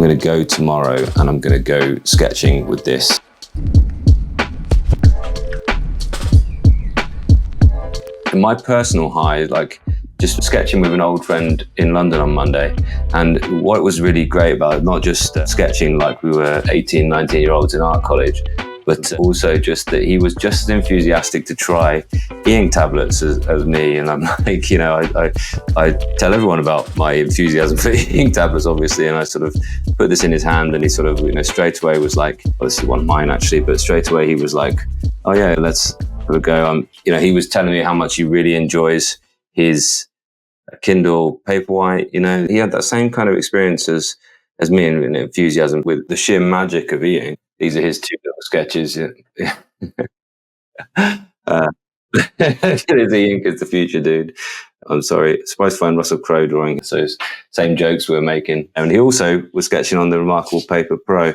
going to go tomorrow and I'm going to go sketching with this. My personal high, like just sketching with an old friend in London on Monday. And what was really great about it, not just sketching like we were 18, 19-year-olds in art college, but also just that he was just as enthusiastic to try e-ink tablets as me. And I'm like, you know, I tell everyone about my enthusiasm for e-ink tablets, obviously, and I sort of put this in his hand and he sort of, you know, straight away was like, well, this is one of mine actually, but straight away he was like, oh yeah, let's have a go. You know, he was telling me how much he really enjoys his Kindle Paperwhite. You know, he had that same kind of experience as me in enthusiasm with the sheer magic of e-ink. These are his 2 little sketches. Yeah. His e-ink is the future, dude. I'm sorry. Surprised to find Russell Crowe drawing those same jokes we were making. And he also was sketching on the reMarkable Paper Pro.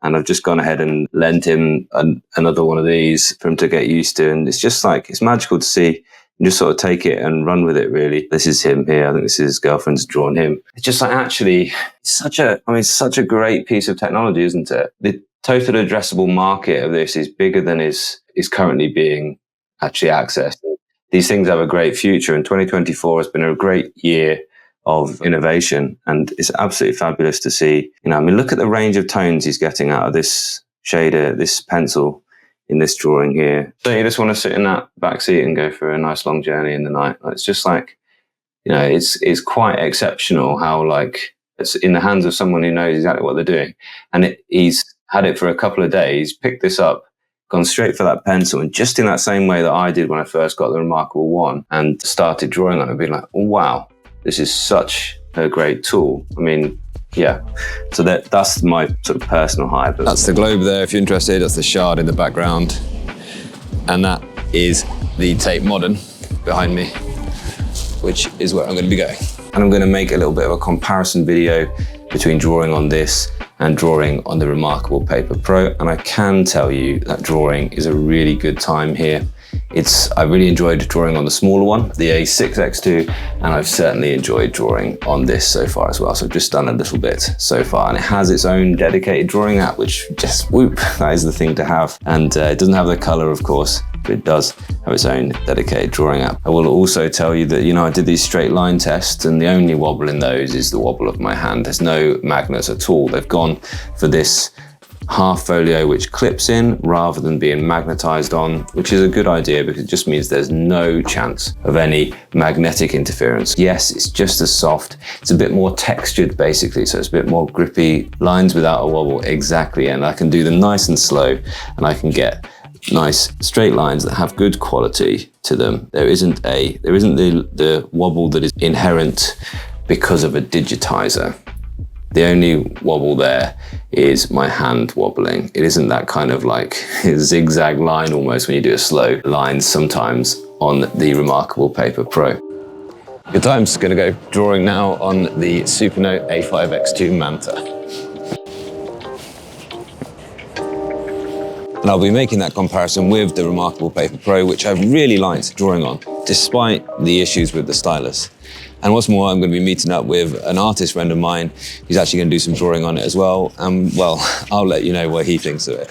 And I've just gone ahead and lent him another one of these for him to get used to. And it's just like, it's magical to see. You just sort of take it and run with it, really. This is him here. I think this is his girlfriend's drawn him. It's just like, actually, it's such a great piece of technology, isn't it? The total addressable market of this is bigger than is currently being actually accessed. These things have a great future, and 2024 has been a great year of innovation, and it's absolutely fabulous to see. You know, I mean, look at the range of tones he's getting out of this shader, this pencil in this drawing here. So you just want to sit in that back seat and go for a nice long journey in the night. It's just like, you know, it's quite exceptional how, like, it's in the hands of someone who knows exactly what they're doing. And he's had it for a couple of days, picked this up, gone straight for that pencil, and just in that same way that I did when I first got the reMarkable one and started drawing on it, being like, oh, wow, this is such a great tool. I mean, yeah, so that's my sort of personal high. But that's the globe there, if you're interested. That's the shard in the background. And that is the Tate Modern behind me, which is where I'm going to be going. And I'm going to make a little bit of a comparison video between drawing on this and drawing on the reMarkable Paper Pro. And I can tell you that drawing is a really good time here. I really enjoyed drawing on the smaller one, the A5X2, and I've certainly enjoyed drawing on this so far as well. So I've just done a little bit so far, and it has its own dedicated drawing app, which just whoop, that is the thing to have. And it doesn't have the color, of course, but it does have its own dedicated drawing app. I will also tell you that, you know, I did these straight line tests, and the only wobble in those is the wobble of my hand. There's no magnets at all. They've gone for this half folio which clips in rather than being magnetized on, which is a good idea because it just means there's no chance of any magnetic interference. Yes, it's just as soft. It's a bit more textured basically, so it's a bit more grippy, lines without a wobble, exactly. And I can do them nice and slow, and I can get nice straight lines that have good quality to them. There isn't the wobble that is inherent because of a digitizer. The only wobble there is my hand wobbling. It isn't that kind of like zigzag line almost when you do a slow line sometimes on the reMarkable Paper Pro. Good times. Going to go drawing now on the Supernote A5X2 Manta. And I'll be making that comparison with the reMarkable Paper Pro, which I've really liked drawing on, despite the issues with the stylus. And what's more, I'm going to be meeting up with an artist friend of mine who's actually going to do some drawing on it as well. And well, I'll let you know what he thinks of it.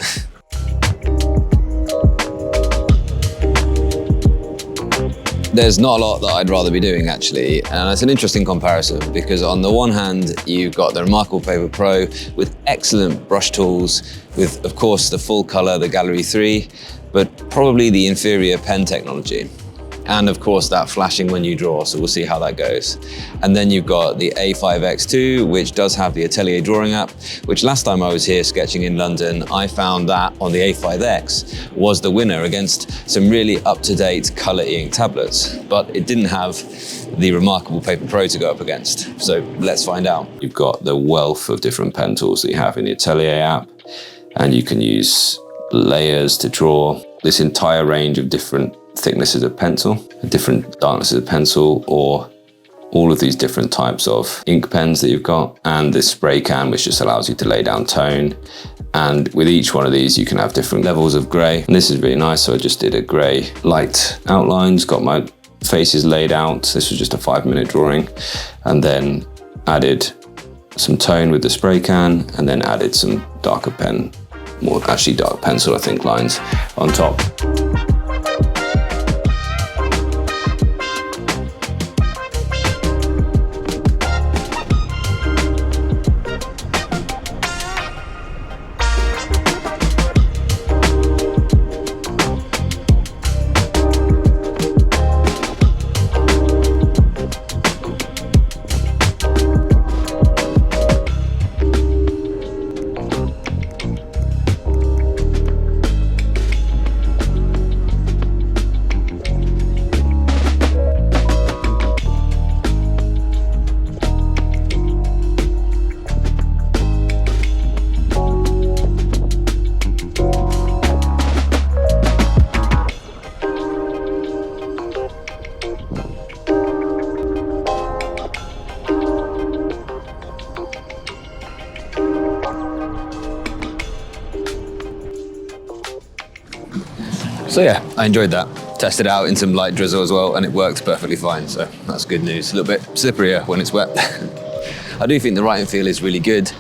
There's not a lot that I'd rather be doing actually, and it's an interesting comparison because on the one hand, you've got the reMarkable Paper Pro with excellent brush tools, with of course the full color, the Gallery 3, but probably the inferior pen technology. And of course that flashing when you draw, so we'll see how that goes. And then you've got the A5X2, which does have the Atelier drawing app, which last time I was here sketching in London, I found that on the A5X was the winner against some really up-to-date color e-ink tablets, but it didn't have the reMarkable Paper Pro to go up against. So let's find out. You've got the wealth of different pen tools that you have in the Atelier app, and you can use layers to draw this entire range of different thicknesses of pencil, different darknesses of pencil, or all of these different types of ink pens that you've got, and this spray can which just allows you to lay down tone. And with each one of these you can have different levels of grey, and this is really nice. So I just did a grey light outlines, got my faces laid out. This was just a 5-minute drawing, and then added some tone with the spray can, and then added some darker pen, more actually dark pencil, I think, lines on top. So yeah, I enjoyed that. Tested it out in some light drizzle as well, and it worked perfectly fine, so that's good news. A little bit slipperier when it's wet. I do think the writing feel is really good,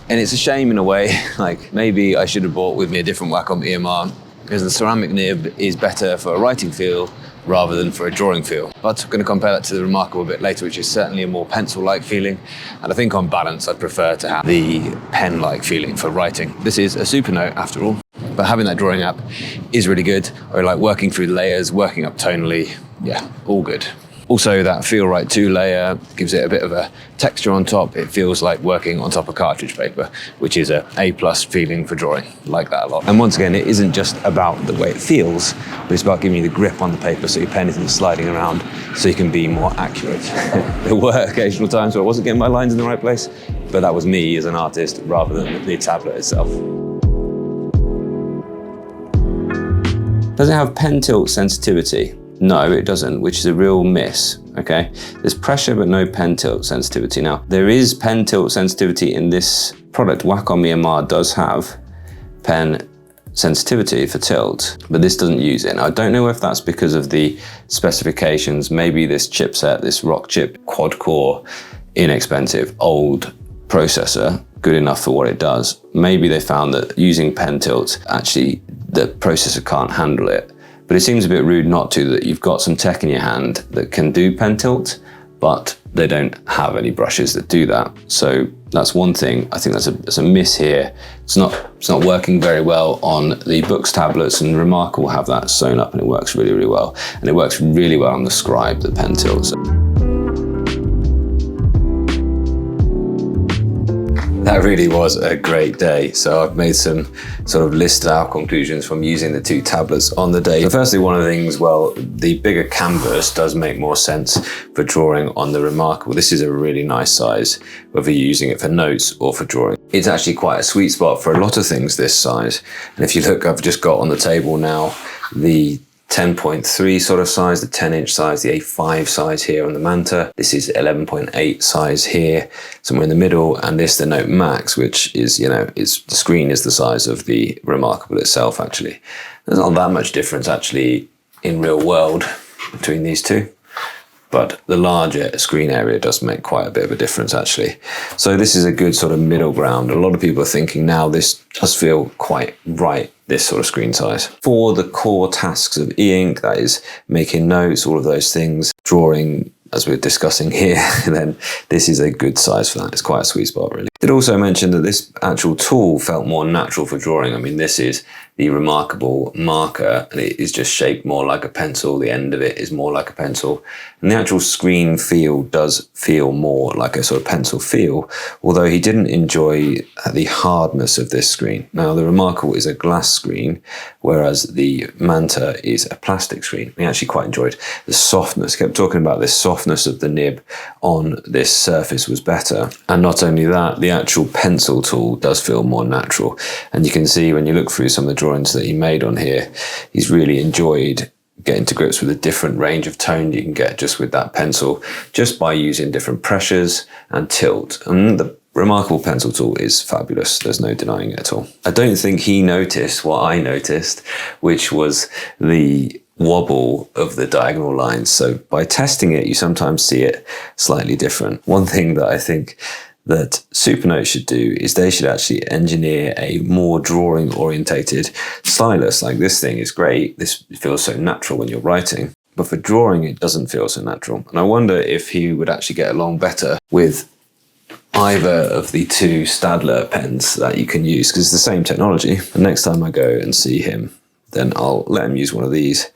and it's a shame in a way, like maybe I should have brought with me a different Wacom EMR, because the ceramic nib is better for a writing feel rather than for a drawing feel. But I'm going to compare that to the reMarkable a bit later, which is certainly a more pencil-like feeling. And I think on balance, I'd prefer to have the pen-like feeling for writing. This is a Supernote after all, but having that drawing app is really good. I like working through layers, working up tonally. Yeah, all good. Also, that Feel Right 2 layer gives it a bit of a texture on top. It feels like working on top of cartridge paper, which is a A+ feeling for drawing. Like that a lot. And once again, it isn't just about the way it feels, but it's about giving you the grip on the paper so your pen isn't sliding around, so you can be more accurate. There were occasional times where I wasn't getting my lines in the right place, but that was me as an artist rather than the tablet itself. Does it have pen tilt sensitivity? No, it doesn't, which is a real miss, okay? There's pressure, but no pen tilt sensitivity. Now, there is pen tilt sensitivity in this product. Wacom EMR does have pen sensitivity for tilt, but this doesn't use it. Now, I don't know if that's because of the specifications. Maybe this chipset, this Rockchip quad-core, inexpensive, old processor, good enough for what it does. Maybe they found that using pen tilt, actually, the processor can't handle it. But it seems a bit rude not to, that you've got some tech in your hand that can do pen tilt, but they don't have any brushes that do that. So that's one thing. I think that's a miss here. It's not working very well on the Boox tablets, and reMarkable have that sewn up and it works really, really well. And it works really well on the Scribe, the pen tilt. That really was a great day. So I've made some sort of list out conclusions from using the two tablets on the day. So firstly, one of the things, well, the bigger canvas does make more sense for drawing on the reMarkable. This is a really nice size, whether you're using it for notes or for drawing. It's actually quite a sweet spot for a lot of things this size. And if you look, I've just got on the table now the 10.3 sort of size, the 10-inch size, the A5 size here on the Manta. This is 11.8 size here, somewhere in the middle, and this the Note Max, which is, you know, the screen is the size of the reMarkable itself, actually. There's not that much difference, actually, in real world between these two, but the larger screen area does make quite a bit of a difference, actually. So this is a good sort of middle ground. A lot of people are thinking now this does feel quite right, this sort of screen size. For the core tasks of e-ink, that is making notes, all of those things, drawing, as we're discussing here, then this is a good size for that. It's quite a sweet spot, really. Did also mention that this actual tool felt more natural for drawing. I mean, this is the reMarkable marker, and it is just shaped more like a pencil. The end of it is more like a pencil. And the actual screen feel does feel more like a sort of pencil feel, although he didn't enjoy the hardness of this screen. Now, the reMarkable is a glass screen, whereas the Manta is a plastic screen. He actually quite enjoyed the softness. Kept talking about this softness of the nib on this surface was better. And not only that, the actual pencil tool does feel more natural. And you can see when you look through some of the drawings that he made on here, he's really enjoyed getting to grips with a different range of tone you can get just with that pencil, just by using different pressures and tilt. And the reMarkable pencil tool is fabulous. There's no denying it at all. I don't think he noticed what I noticed, which was the wobble of the diagonal lines. So by testing it, you sometimes see it slightly different. One thing that I think that Supernote should do is they should actually engineer a more drawing orientated stylus. Like, this thing is great. This feels so natural when you're writing, but for drawing, it doesn't feel so natural. And I wonder if he would actually get along better with either of the two Staedtler pens that you can use, because it's the same technology. And next time I go and see him, then I'll let him use one of these.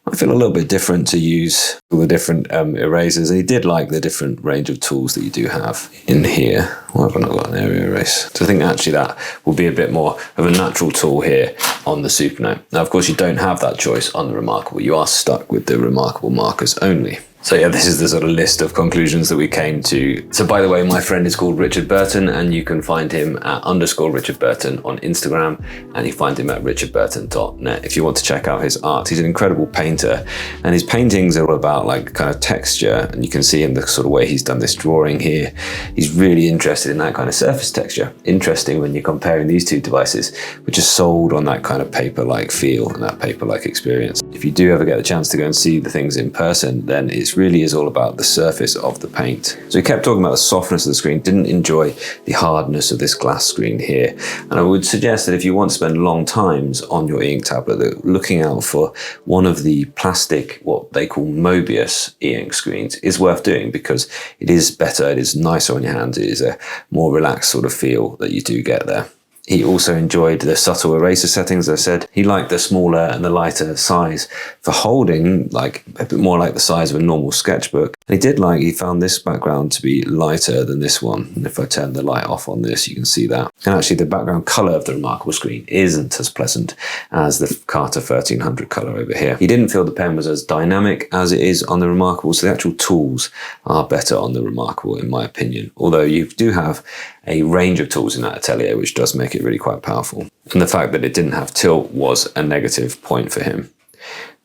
I feel a little bit different to use all the different erasers. And he did like the different range of tools that you do have in here. Why have I not got an area erase? So I think actually that will be a bit more of a natural tool here on the Supernote. Now, of course, you don't have that choice on the reMarkable. You are stuck with the reMarkable markers only. So yeah, this is the sort of list of conclusions that we came to. So by the way, my friend is called Richard Burton, and you can find him at _Richard Burton on Instagram, and you find him at richardburton.net if you want to check out his art. He's an incredible painter, and his paintings are all about like kind of texture, and you can see in the sort of way he's done this drawing here. He's really interested in that kind of surface texture. Interesting when you're comparing these two devices, which are sold on that kind of paper-like feel and that paper-like experience. If you do ever get the chance to go and see the things in person, then it's really is all about the surface of the paint. So he kept talking about the softness of the screen, didn't enjoy the hardness of this glass screen here. And I would suggest that if you want to spend long times on your e-ink tablet, that looking out for one of the plastic, what they call Mobius e-ink screens is worth doing, because it is better, it is nicer on your hands, it is a more relaxed sort of feel that you do get there. He also enjoyed the subtle eraser settings. As I said, he liked the smaller and the lighter size for holding, like a bit more like the size of a normal sketchbook. And he found this background to be lighter than this one. And if I turn the light off on this, you can see that. And actually the background color of the reMarkable screen isn't as pleasant as the Carta 1300 color over here. He didn't feel the pen was as dynamic as it is on the reMarkable. So the actual tools are better on the reMarkable, in my opinion. Although you do have a range of tools in that Atelier, which does make it really quite powerful. And the fact that it didn't have tilt was a negative point for him.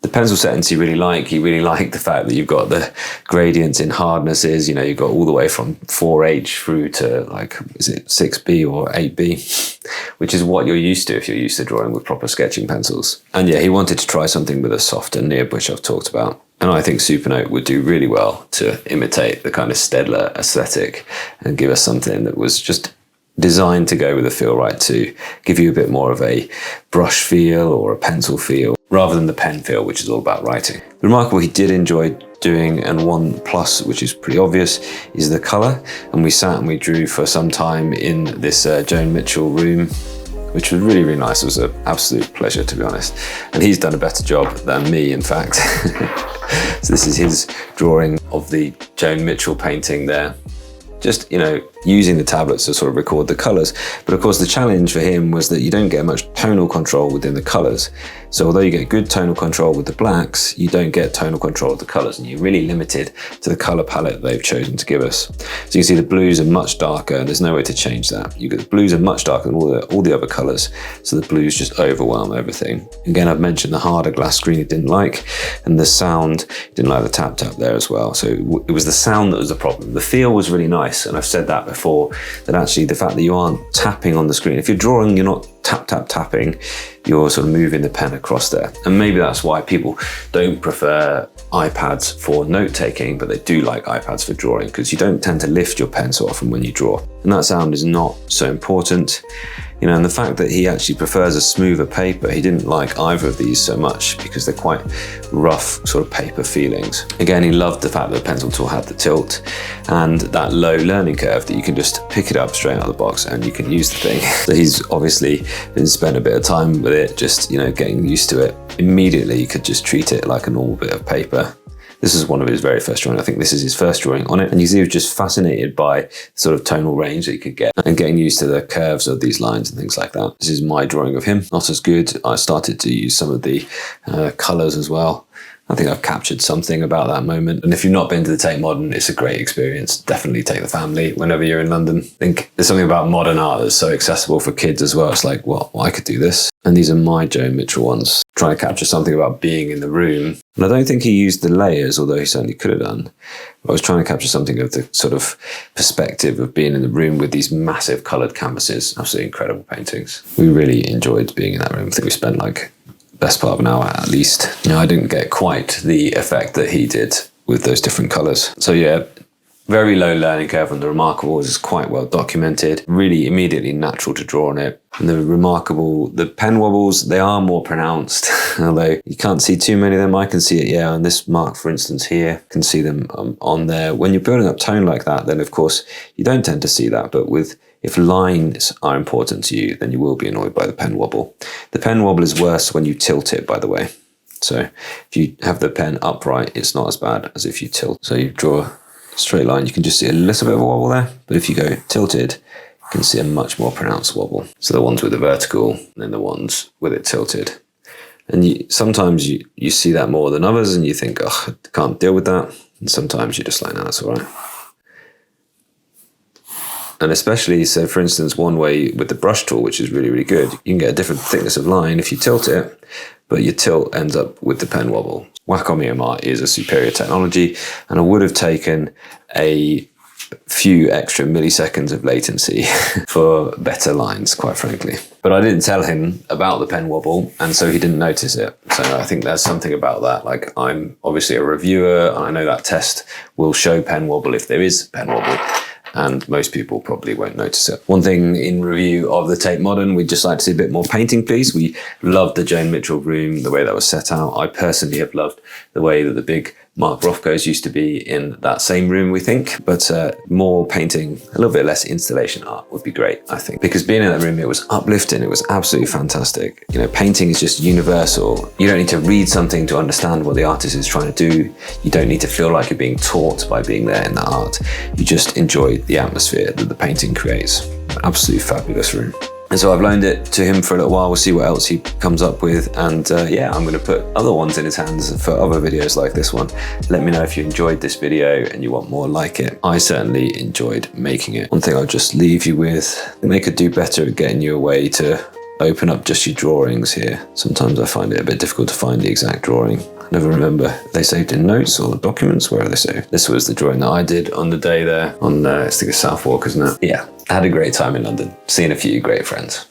The pencil settings he really liked the fact that you've got the gradients in hardnesses, you know, you've got all the way from 4H through to like, is it 6B or 8B, which is what you're used to if you're used to drawing with proper sketching pencils. And yeah, he wanted to try something with a softer nib, which I've talked about. And I think Supernote would do really well to imitate the kind of Staedtler aesthetic and give us something that was just designed to go with the feel right, to give you a bit more of a brush feel or a pencil feel rather than the pen feel, which is all about writing. The reMarkable he did enjoy doing, and one plus, which is pretty obvious, is the color. And we sat and we drew for some time in this Joan Mitchell room, which was really, really nice. It was an absolute pleasure, to be honest. And he's done a better job than me, in fact. So this is his drawing of the Joan Mitchell painting there. Just, you know, using the tablets to sort of record the colors. But of course, the challenge for him was that you don't get much tonal control within the colors. So although you get good tonal control with the blacks, you don't get tonal control of the colors, and you're really limited to the color palette they've chosen to give us. So you can see the blues are much darker, and there's no way to change that. The blues are much darker than all the other colors, so the blues just overwhelm everything. Again, I've mentioned the harder glass screen he didn't like, and the sound, he didn't like the tap there as well. So it was the sound that was the problem. The feel was really nice, and I've said that before, that actually the fact that you aren't tapping on the screen, if you're drawing, you're not tapping, you're sort of moving the pen across there. And maybe that's why people don't prefer iPads for note taking, but they do like iPads for drawing, because you don't tend to lift your pen so often when you draw. And that sound is not so important. You know, and the fact that he actually prefers a smoother paper, he didn't like either of these so much because they're quite rough sort of paper feelings. Again, he loved the fact that the pencil tool had the tilt and that low learning curve that you can just pick it up straight out of the box and you can use the thing. So he's obviously been spent a bit of time with it, just, you know, getting used to it. Immediately, you could just treat it like a normal bit of paper. This is one of his very first drawings. I think this is his first drawing on it. And you see he was just fascinated by sort of tonal range that he could get and getting used to the curves of these lines and things like that. This is my drawing of him. Not as good. I started to use some of the colors as well. I think I've captured something about that moment. And if you've not been to the Tate Modern, it's a great experience. Definitely take the family whenever you're in London. I think there's something about modern art that's so accessible for kids as well. It's like, well, I could do this. And these are my Joan Mitchell ones, trying to capture something about being in the room. And I don't think he used the layers, although he certainly could have done. I was trying to capture something of the sort of perspective of being in the room with these massive coloured canvases. Absolutely incredible paintings. We really enjoyed being in that room. I think we spent like best part of an hour at least. You know, I didn't get quite the effect that he did with those different colours. So yeah, Very low learning curve on the reMarkable, is quite well documented, really immediately natural to draw on it. And the reMarkable, the pen wobbles, they are more pronounced, although you can't see too many of them. I can see it, yeah, on this mark, for instance, here, can see them on there. When you're building up tone like that, then of course, you don't tend to see that, but if lines are important to you, then you will be annoyed by the pen wobble. The pen wobble is worse when you tilt it, by the way. So if you have the pen upright, it's not as bad as if you tilt. So you draw a straight line, you can just see a little bit of a wobble there, but if you go tilted, you can see a much more pronounced wobble. So the ones with the vertical, and then the ones with it tilted. And sometimes you see that more than others, and you think, oh, I can't deal with that. And sometimes you're just like, no, that's all right. And especially, so for instance, one way with the brush tool, which is really, really good, you can get a different thickness of line if you tilt it, but your tilt ends up with the pen wobble. Wacom EMR is a superior technology, and I would have taken a few extra milliseconds of latency for better lines, quite frankly. But I didn't tell him about the pen wobble, and so he didn't notice it. So I think there's something about that. Like, I'm obviously a reviewer, and I know that test will show pen wobble if there is pen wobble, and most people probably won't notice it. One thing in review of the Tate Modern, we'd just like to see a bit more painting, please. We loved the Joan Mitchell room, the way that was set out. I personally have loved the way that the big Mark Rothko's used to be in that same room, we think. But more painting, a little bit less installation art would be great, I think. Because being in that room, it was uplifting. It was absolutely fantastic. You know, painting is just universal. You don't need to read something to understand what the artist is trying to do. You don't need to feel like you're being taught by being there in that art. You just enjoy the atmosphere that the painting creates. Absolutely fabulous room. And so I've loaned it to him for a little while. We'll see what else he comes up with. And yeah, I'm going to put other ones in his hands for other videos like this one. Let me know if you enjoyed this video and you want more like it. I certainly enjoyed making it. One thing I'll just leave you with, they could do better at getting you a way to open up just your drawings here. Sometimes I find it a bit difficult to find the exact drawing. I never remember if they saved in notes or documents. Where are they saved? This was the drawing that I did on the day there on, I think it's Southwark, isn't it? Yeah, I had a great time in London, seeing a few great friends.